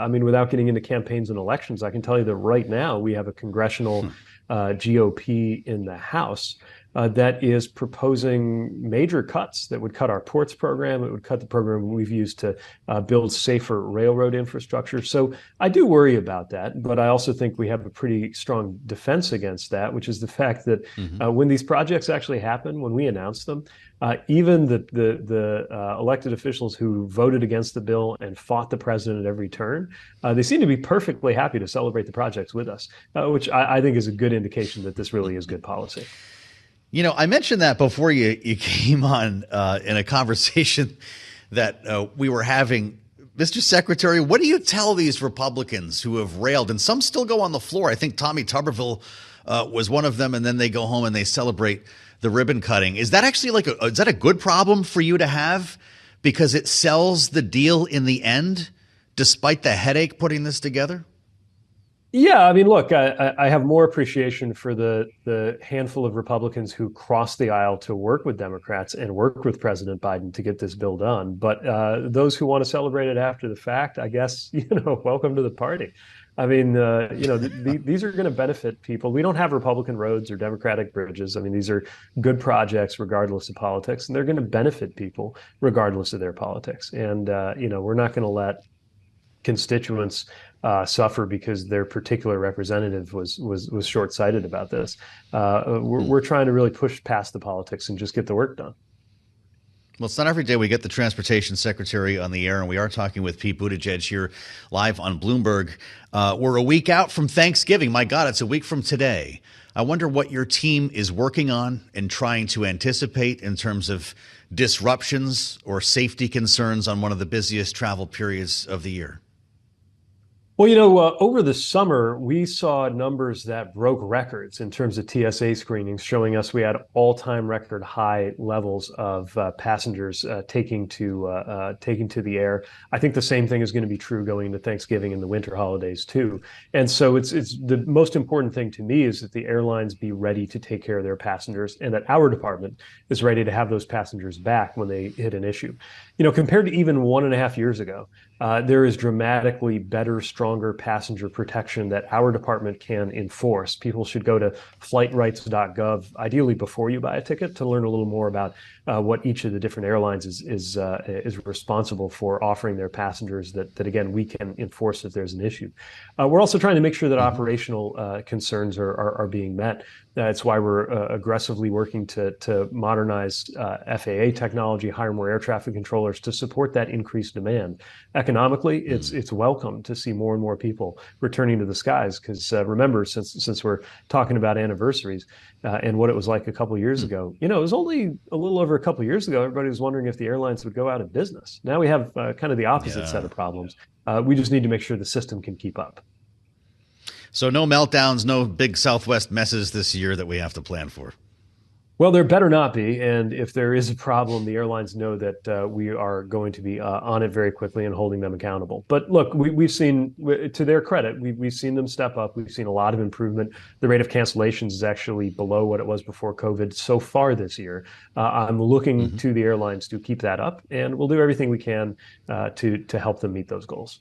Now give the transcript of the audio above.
I mean, without getting into campaigns and elections, I can tell you that right now we have a congressional GOP in the House that is proposing major cuts that would cut our ports program. It would cut the program we've used to build safer railroad infrastructure. So I do worry about that, but I also think we have a pretty strong defense against that, which is the fact that when these projects actually happen, when we announce them, even the elected officials who voted against the bill and fought the president at every turn, they seem to be perfectly happy to celebrate the projects with us, which I think is a good indication that this really is good policy. You know, I mentioned that before you came on in a conversation that we were having. Mr. Secretary, what do you tell these Republicans who have railed, and some still go on the floor? I think Tommy Tuberville was one of them, and then they go home and they celebrate the ribbon cutting. Is that actually is that a good problem for you to have because it sells the deal in the end, despite the headache putting this together? Yeah, I mean, look, I have more appreciation for the handful of Republicans who crossed the aisle to work with Democrats and work with President Biden to get this bill done. But those who want to celebrate it after the fact, I guess, welcome to the party. I mean, these are going to benefit people. We don't have Republican roads or Democratic bridges. I mean, these are good projects regardless of politics, and they're going to benefit people regardless of their politics. And, we're not going to let constituents suffer because their particular representative was short-sighted about this. We're trying to really push past the politics and just get the work done. Well, it's not every day we get the transportation secretary on the air, and we are talking with Pete Buttigieg here live on Bloomberg. We're a week out from Thanksgiving. My God, it's a week from today. I wonder what your team is working on and trying to anticipate in terms of disruptions or safety concerns on one of the busiest travel periods of the year. Well, over the summer, we saw numbers that broke records in terms of TSA screenings, showing us we had all-time record high levels of passengers taking to the air. I think the same thing is going to be true going into Thanksgiving and the winter holidays too. And so it's the most important thing to me is that the airlines be ready to take care of their passengers, and that our department is ready to have those passengers back when they hit an issue. Compared to even 1.5 years ago, there is dramatically better, stronger passenger protection that our department can enforce. People should go to flightrights.gov, ideally before you buy a ticket, to learn a little more about what each of the different airlines is responsible for offering their passengers that again, we can enforce if there's an issue. We're also trying to make sure that operational concerns are being met. That's why we're aggressively working to modernize FAA technology, hire more air traffic controllers to support that increased demand. Economically, it's welcome to see more and more people returning to the skies because remember, since we're talking about anniversaries and what it was like a couple of years ago, it was only a little over a couple of years ago, everybody was wondering if the airlines would go out of business. Now we have kind of the opposite set of problems. We just need to make sure the system can keep up. So no meltdowns, no big Southwest messes this year that we have to plan for. Well, there better not be. And if there is a problem, the airlines know that we are going to be on it very quickly and holding them accountable. But look, we've seen, to their credit, we've seen them step up. We've seen a lot of improvement. The rate of cancellations is actually below what it was before COVID so far this year. I'm looking to the airlines to keep that up, and we'll do everything we can to help them meet those goals.